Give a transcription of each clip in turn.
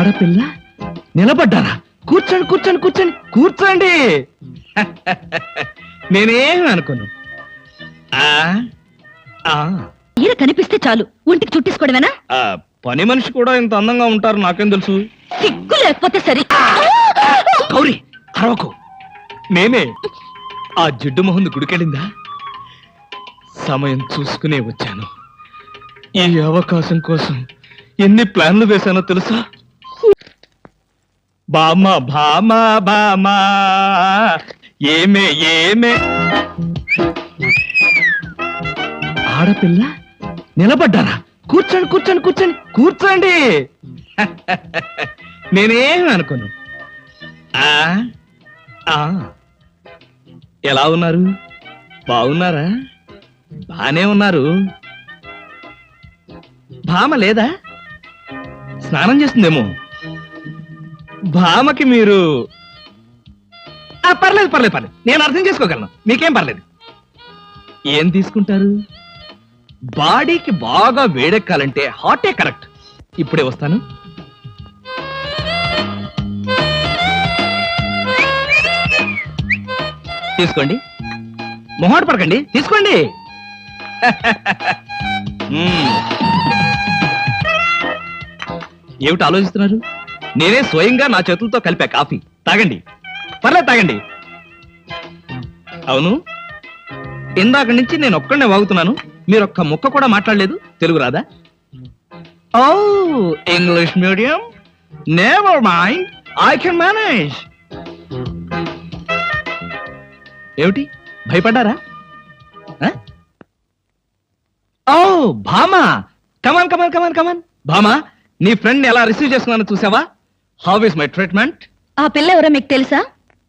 ఆడపిల్ల నిలబడ్డారా? కూర్చోండి కూర్చోండి కూర్చోండి కూర్చోండి. నేనేం అనుకోను. ఈర కనిపిస్తే చాలు ఒంటికి చుట్టేసుకోవడమేనా? పని మనిషి కూడా ఇంత అందంగా ఉంటారు నాకేం తెలుసు. సిగ్గు లేకపోతే సరే. గౌరీ అరవకు. మేమే ఆ జిడ్డు మొహంది గుడికెళ్ళిందా? సమయం చూసుకునే వచ్చాను. ఈ అవకాశం కోసం ఎన్ని ప్లాన్లు వేశానో తెలుసా? బామా బామా బామా ఏమే ఏమే. ఆడపిల్ల నిలబడ్డారా? కూర్చోండి కూర్చోండి కూర్చోండి కూర్చోండి. నేనేం అనుకోను. ఎలా ఉన్నారు? బాగున్నారా? బానే ఉన్నారు. భామ లేదా? స్నానం చేస్తుందేమో. భామకి మీరు పర్లేదు పర్లేదు పర్లేదు, నేను అర్థం చేసుకోగలను. మీకేం పర్లేదు. ఏం తీసుకుంటారు? బాడీకి బాగా వేడెక్కాలంటే హాటే కరెక్ట్. ఇప్పుడే వస్తాను. తీసుకోండి. మొహాట పడకండి, తీసుకోండి. ఏమిటి ఆలోచిస్తున్నారు? నేనే స్వయంగా నా చేతులతో కలిపా కాఫీ. తాగండి, పర్లేదు తాగండి. అవును, ఇందాక నుంచి నేను ఒక్కడనే వాగుతున్నాను. మీరు ఒక్క ముక్క కూడా మాట్లాడలేదు. తెలుగు రాదా? ఓ English medium. Never mind, I can manage. ఏమిటి భయపడ్డారా? ఓ భామా, కమాన్ కమాన్ కమాన్ కమాన్. భామా, నీ ఫ్రెండ్ ఎలా రిసీవ్ చేస్తున్నానో చూసావా? How is my treatment? ఆ పిల్ల ఎవరో మీకు తెలుసా?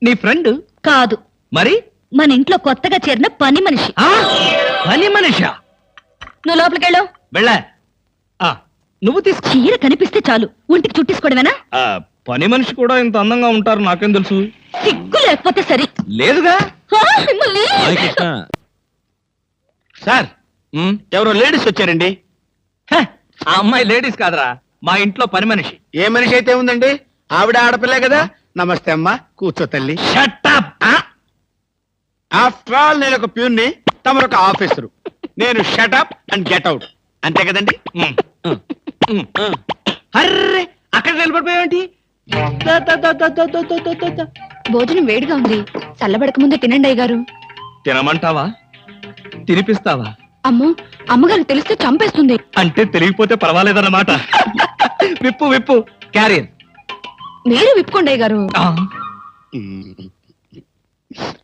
నీ ఫ్రెండ్ కాదు. మరి? మన ఇంట్లో కొత్తగా చేరిన పని మనిషి. పని మనిషా? నువ్వు లోపలికెళ్ళు. వెళ్ళా. నువ్వు తీసుకో. చీర కనిపిస్తే చాలు ఒంటికి చుట్టేసుకోవడమేనా? పని మనిషి కూడా ఇంత అందంగా ఉంటారు నాకేం తెలుసు. సిగ్గు లేకపోతే సరే. లేదుగా. మిమ్మల్ని. సార్, ఎవరో లేడీస్ వచ్చారండి. ఆ అమ్మాయి లేడీస్ కాదరా, మా ఇంట్లో పని మనిషి. ఏ మనిషి అయితే ఉందండి? ఆవిడ ఆడపిల్లే కదా. నమస్తే అమ్మా, కూర్చో తల్లి. ఆఫ్టర్ ఆల్ నేను ఒక ప్యూన్ని, తమరు ఒక ఆఫీసరు. నేను షటప్ అండ్ గెట్ అవుట్, అంతే కదండి? అర్రే, అక్కడ నిలబడిపోయావేంటి? భోజనం వేడిగా ఉంది, చల్లబడక ముందే తినండి అయ్యగారు. తినమంటావా? తినిపిస్తావా? అమ్మో, అమ్మగారు తెలిస్తే చంపేస్తుంది. అంటే తెలియకపోతే పర్వాలేదన్నమాట. విప్పు విప్పు, క్యారియర్. మీరు విప్పుకోండి అయ్యగారు.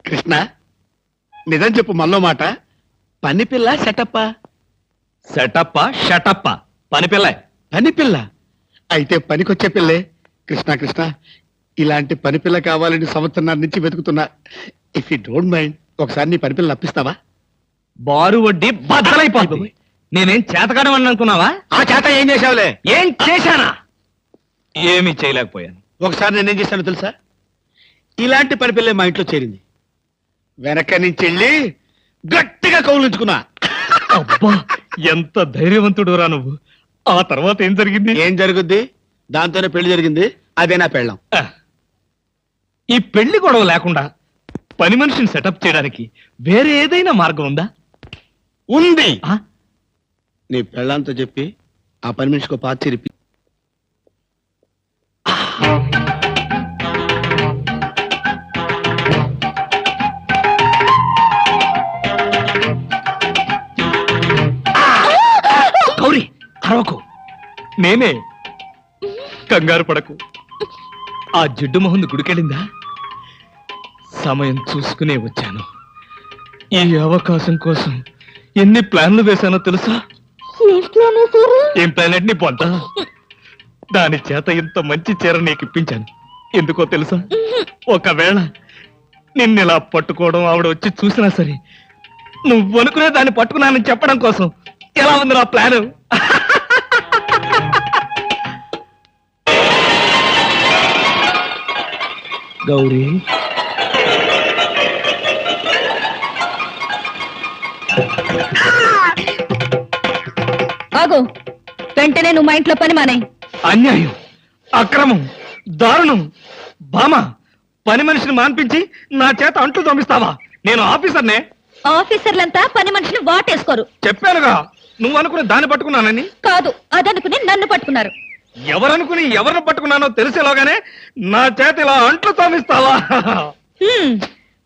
కృష్ణ, నిజం చెప్పు. మళ్ళో మాట, పని పిల్ల సెటప్పా? సెటప్పా షటప్పా? పని పిల్ల. పని పిల్ల అయితే పనికొచ్చే పిల్లే. కృష్ణ కృష్ణ, ఇలాంటి పని పిల్ల కావాలని సంవత్సరం నుంచి వెతుకుతున్నా. ఇఫ్ యూ డోంట్ మైండ్, ఒకసారి నీ పని పిల్ల అప్పిస్తావా? బారు వడ్డీ బద్దలైపోతుంది. నేనేం చేతకాడమని అనుకున్నావా? ఆ చేత ఏం చేశావులే? ఏం చేశానా? ఏమీ చేయలేకపోయాను. ఒకసారి నేనేం చేశాను తెలుసా? ఇలాంటి పని పిల్లే మా ఇంట్లో చేరింది. వెనక నుంచి వెళ్ళి గట్టిగా కౌలించుకున్నా. అబ్బా, ఎంత ధైర్యవంతుడు రా నువ్వు. ఆ తర్వాత ఏం జరిగింది? ఏం జరుగుద్ది? దాంతోనే పెళ్లి జరిగింది. అదే నా పెళ్ళం. ఈ పెళ్లి గొడవ లేకుండా పని మనిషిని సెటప్ చేయడానికి వేరే ఏదైనా మార్గం ఉందా? ఉంది. నీ పెళ్ళంతో చెప్పి ఆ పని మనిషికి పాత చిరిపి. గౌరీ అరవకు. నేనే. కంగారు పడకు. ఆ జిడ్డు మొహంది గుడికెళ్ళిందా? సమయం చూసుకునే వచ్చాను. ఈ అవకాశం కోసం ఎన్ని ప్లాన్లు వేశానో తెలుసా? ఏం ప్లాన్ అంటే నీ పొంత? దాని చేత ఇంత మంచి చీర నీకు ఇప్పించాను. ఎందుకో తెలుసా? ఒకవేళ నిన్నెలా పట్టుకోవడం ఆవిడ వచ్చి చూసినా సరే, నువ్వు అనుకునే దాన్ని పట్టుకున్నానని చెప్పడం కోసం. ఎలా ఉంది నా ప్లాను? గౌరీ, ఆగు. వెంటనే నువ్వు మా ఇంట్లో పని మానే. అన్యాయం, అక్రమం, దారుణం. బామ, పని మనిషిని మాన్పించి నా చేత అంట్లు తోమిస్తావా? నేను ఆఫీసర్నే. ఆఫీసర్లంతా పని మనిషిని వాటేసుకోరు. చెప్పానుగా, నువ్వు అనుకుని దాన్ని పట్టుకున్నానని. కాదు, అదనుకుని నన్ను పట్టుకున్నారు. ఎవరనుకుని ఎవరిని పట్టుకున్నానో తెలిసేలాగానే నా చేత ఇలా అంట్లు తోమిస్తావా?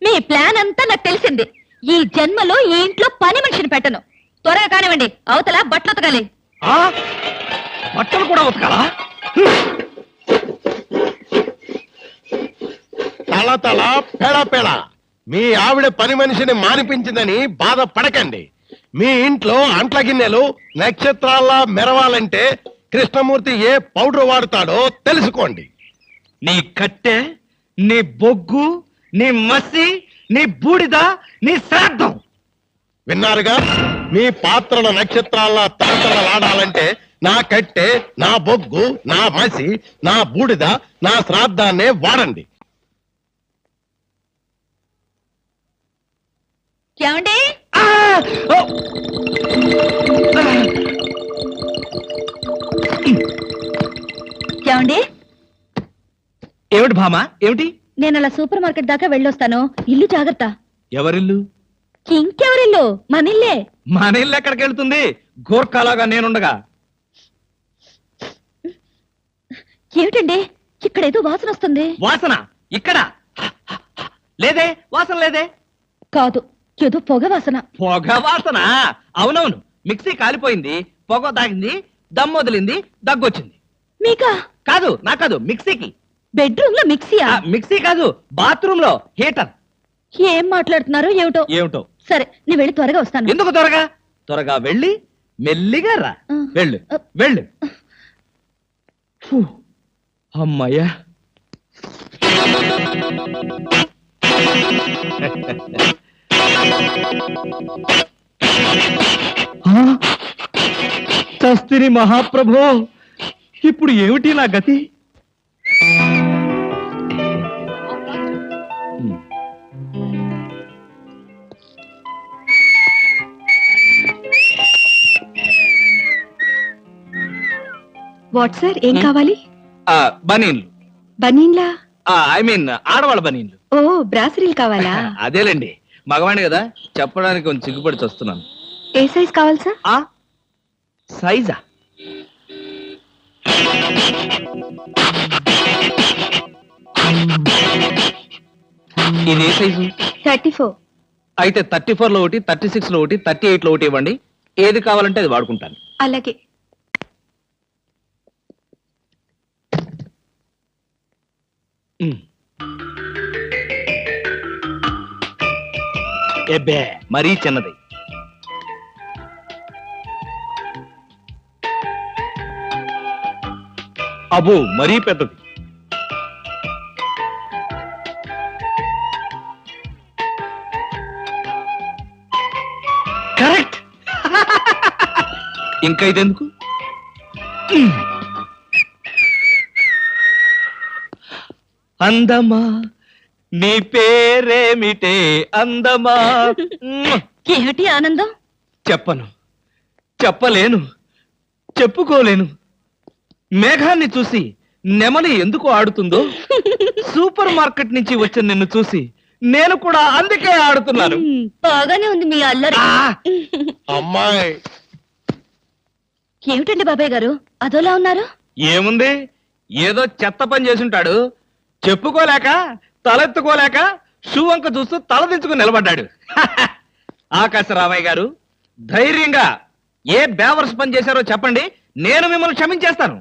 మీ ప్లాన్ అంతా నాకు తెలిసింది. ఈ జన్మలో ఈ ఇంట్లో పని మనిషిని పెట్టను. త్వరగా కానివ్వండి, అవతల బట్టలు ఉతకాలి. ఆ? బట్టలు కూడా ఉతకాలా? తల తల పెడ పెడ మీ ఆవిడ పని మనిషిని మానిపించిందని బాధపడకండి. మీ ఇంట్లో అంట్ల గిన్నెలు నక్షత్రాల్లా మెరవాలంటే కృష్ణమూర్తి ఏ పౌడర్ వాడతాడో తెలుసుకోండి. నీ కట్టె, నీ బొగ్గు, నీ మసి, నీ బూడిద, నీ శ్రాద్ధం. విన్నారుగా, మీ పాత్రల నక్షత్రాల్లా తలతలలాడాలంటే నా కట్టె, నా బొగ్గు, నా మసి, నా బూడిద, నా శ్రాద్ధాన్నే వాడండి. ఏమండి? ఆ! ఓ! ఏమండి? ఏమిటి భామా, ఏమిటి? నేను అలా సూపర్ మార్కెట్ దాకా వెళ్ళొస్తాను. ఇల్లు జాగ్రత్త. ఎవరిల్లు? ఇంకెవరిల్లు? మనిల్లే. మన ఇల్లు ఎక్కడికి వెళ్తుంది? గోర్ఖాలాగా నేనుండగా. ఏమిటండి, ఇక్కడేదో వాసన వస్తుంది. వాసన ఇక్కడ లేదే, వాసన లేదే. కాదు, ఏదో పొగ వాసన. పొగ వాసన? అవునవును, మిక్సీ కాలిపోయింది, పొగ తాగింది, దమ్ వదిలింది, దగ్గొచ్చింది. మీకా? కాదు, నా కాదు, మిక్సీకి. బెడ్రూమ్ లో మిక్సీయా? మిక్సీ కాదు, బాత్రూమ్ లో హీటర్. ఏం మాట్లాడుతున్నారో ఏమిటో. ఏమిటో. సరే, నేను వెళ్ళి త్వరగా వస్తాను. ఎందుకు త్వరగా? త్వరగా వెళ్ళి మెల్లిగా రా. ఆ. వెళ్ళు వెళ్ళు. ఫు, అమ్మయ్యా. చస్తిని మహాప్రభో, ఇప్పుడు ఏమిటి నా గతి? వాట్ సార్, ఏం కావాలి? బనీన్లు. బనీన్లా? ఐ మీన్ ఆడవాళ్ళ బనీన్లు. ఓ, బ్రాసరీలు కావాలా? అదేలేండి, మగవాణి కదా, చెప్పడానికి కొంచెం సిగ్గుపడి వస్తున్నాను. ఏ సైజ్ కావాలి సార్? సైజా? ఇది ఏ సైజు? 34. అయితే 34 లో ఒకటి, 36 లో ఒకటి, 38 లో ఒకటి ఇవ్వండి. ఏది కావాలంటే అది వాడుకుంటాను. అలాగే. ఎబ్బే, మరీ చిన్నది. అబ్బో, మరీ పెద్దది. కరెక్ట్. ఇంకా ఇదెందుకు? అందమా, నీ పేరేమిటే అందమా? ఏమిటి ఆనందం? చెప్పను, చెప్పలేను, చెప్పుకోలేను. మేఘాన్ని చూసి నెమలి ఎందుకు ఆడుతుందో, సూపర్ మార్కెట్ నుంచి వచ్చిన నిన్ను చూసి నేను కూడా అందుకే ఆడుతున్నాను. బాగానే ఉంది మీ అల్లరి. అమ్మాయి, ఏమిటండి బాబాయ్ గారు అదోలా ఉన్నారు? ఏముంది, ఏదో చెత్త పని చేసుంటాడు. చెప్పుకోలేక, తలెత్తుకోలేక షూ వంక చూస్తూ తలదించుకుని నిలబడ్డాడు. ఆకాశరామయ్య గారు, ధైర్యంగా ఏ బేవర్స్ పని చేశారో చెప్పండి, నేను మిమ్మల్ని క్షమించేస్తాను.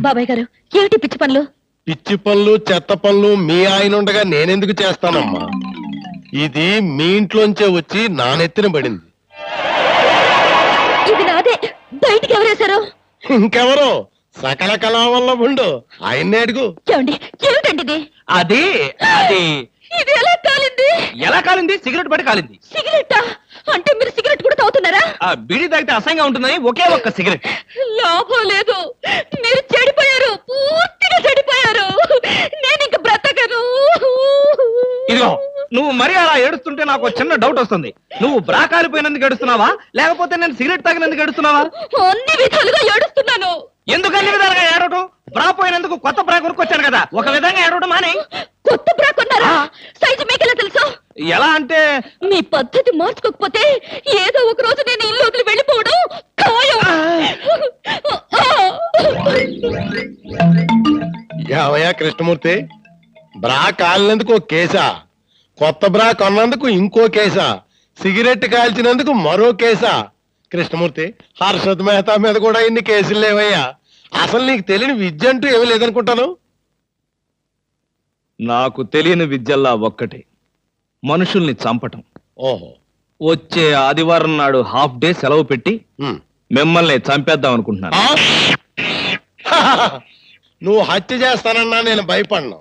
బాబాయ్ గారు, ఏమిటి పిచ్చి పనులు? పిచ్చి పనులు చెత్త పనులు మీ ఆయన ఉండగా నేనెందుకు చేస్తానమ్మా? ఇది మీ ఇంట్లోంచే వచ్చి నా నెత్తిన పడింది. ఇది నాదే, బయటికి ఎవరేశారు? ఇంకెవరో సకల కళావల్లభుండు, ఆయన్నే అడుగు. ఏమండి, ఏమిటండి ఇది? అది అది ఇది ఎలా కాలింది? ఎలా కాలింది? సిగరెట్ పడి కాలింది. సిగరెట్టా? అంటే మీరు సిగరెట్ కూడా తాగుతున్నారా? బీడీ తాగితే అసహ్యంగా ఉంటుందని ఒకే ఒక్క సిగరెట్. లాభం లేదు, మీరు చెడిపోయారు, పూర్తిగా చెడిపోయారు. నేను ఇంక బ్రతకను. ఇదిగో, నువ్వు మరీ అలా ఏడుస్తుంటే నాకు ఒక చిన్న డౌట్ వస్తుంది. నువ్వు బ్రా కాలిపోయినందుకు ఏడుస్తున్నావా, లేకపోతే నేను సిగరెట్ తాగినందుకు ఏడుస్తున్నావా? అన్ని విధాలుగా ఏడుస్తున్నాను. ఎందుకు అన్ని విధాలుగా ఏడవటం? బ్రా పోయినందుకు కొత్త బ్రా కొనుక్కొచ్చాను కదా, ఒక విధంగా ఏడవటం మానే. కొత్త బ్రా కొన్నారా? సైజు మీకెలా తెలుసు? ఎలా అంటే మీ పద్ధతి మార్చుకోకపోతే ఏదో ఒక రోజు నేను ఇల్లు వదిలి వెళ్ళిపోవడం ఖాయం. యావయ్యా కృష్ణమూర్తి, బ్రా కాలినందుకు ఒక కేసా, కొత్త బ్రా కొన్నందుకు ఇంకో కేసా, సిగరెట్ కాల్చినందుకు మరో కేసా? కృష్ణమూర్తి, హర్షద్ మెహతా మీద కూడా ఇన్ని కేసులు లేవయ్యా. అసలు నీకు తెలియని విద్య అంటూ ఏమీ లేదనుకుంటాను. నాకు తెలియని విద్యల్లా ఒక్కటే, మనుషుల్ని చంపటం. ఓహో. వచ్చే ఆదివారం నాడు హాఫ్ డే సెలవు పెట్టి ఉమ్. మిమ్మల్ని చంపేద్దాం అనుకుంటున్నాను. ఆ? నువ్వు హత్య చేస్తానన్నా నేను భయపడను.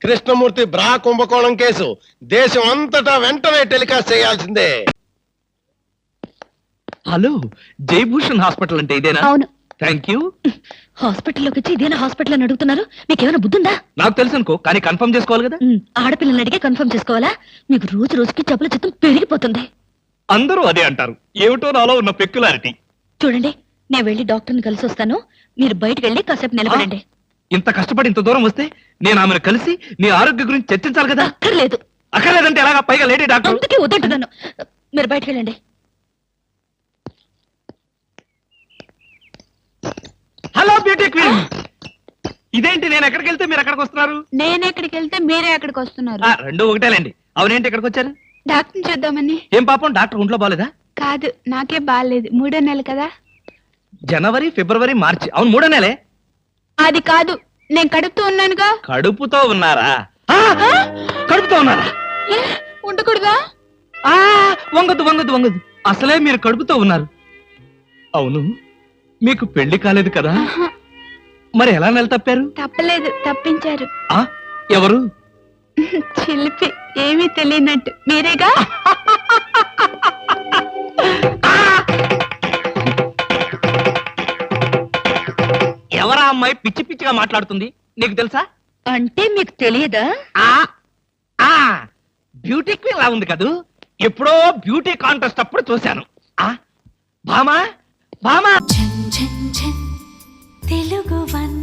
కృష్ణమూర్తి బ్రా కుంభకోణం కేసు దేశం అంతటా వెంటనే టెలికాస్ట్ చేయాల్సిందే. హలో, జయభూషణ్ హాస్పిటల్ అంటే ఇదేనా? అవును. Thank you. హాస్పిటల్లోకి వచ్చి ఇదేనా హాస్పిటల్ అని అడుగుతున్నారు? మీకేమైనా బుద్ధుందా? నాకు తెలుసు అనుకో, కానీ కన్ఫర్మ్ చేసుకోవాలి కదా. ఆడపిల్లల్ని అడిగే కన్ఫర్మ్ చేసుకోవాలా? మీకు రోజు రోజుకి జబ్బుల చిత్తం పెరిగిపోతుంది. అందరూ అదే అంటారు. ఏమిటో నాలో ఉన్న పెక్యులారిటీ. చూడండి, నేను వెళ్ళి డాక్టర్ని కలిసి వస్తాను. మీరు బయటకు వెళ్ళి కాసేపు నిలబడండి. ఇంత కష్టపడి ఇంత దూరం వస్తే నేను ఆమెను కలిసి నీ ఆరోగ్య గురించి చర్చించాలి కదా. అక్కర్లేదు. అక్కర్లేదంటే ఎలాగా? పైగా లేడీ డాక్టర్. అందుకే వద్దంటున్నాను. మీరు బయటకు వెళ్ళండి. హలో బ్యూటీ క్వీన్, ఇదేంటి నేను ఎక్కడికి వెళ్తే మీరు ఎక్కడికి వస్తున్నారు? నేను ఎక్కడికి వెళ్తే మీరే ఎక్కడికి వస్తున్నారు. రెండు ఒకటేలేండి. అవునేంటి ఎక్కడికి వచ్చారు? డాక్టర్ చూద్దామని. ఏం పాపం, డాక్టర్ ఒంట్లో బాలేదా? కాదు, నాకే బాగాలేదు. 3వ నెల కదా. జనవరి, ఫిబ్రవరి, మార్చి, అవును 3వ నెలే. అది కాదు, నేను కడుపుతూ ఉన్నానుగా. కడుపుతో ఉన్నారా? కడుపుతో ఉన్నారా? ఏ, ఉండకూడదా? వంగదు వంగదు వంగదు, అసలే మీరు కడుపుతో ఉన్నారు. అవును, మీకు పెళ్లి కాలేదు కదా, మరి ఎలా నెల తప్పారు? తప్పలేదు, తప్పించారు. ఆ ఎవరు? చిలిపి, ఏమీ తెలియనట్టు. మీరేగా. ఎవరా అమ్మాయి పిచ్చి పిచ్చిగా మాట్లాడుతుంది? నీకు తెలుసా? అంటే మీకు తెలియదా? బ్యూటీ క్వీన్ లా ఉంది కదూ, ఎప్పుడో బ్యూటీ కాంటెస్ట్ అప్పుడు చూశాను. భామా భామా తెలుగు వన్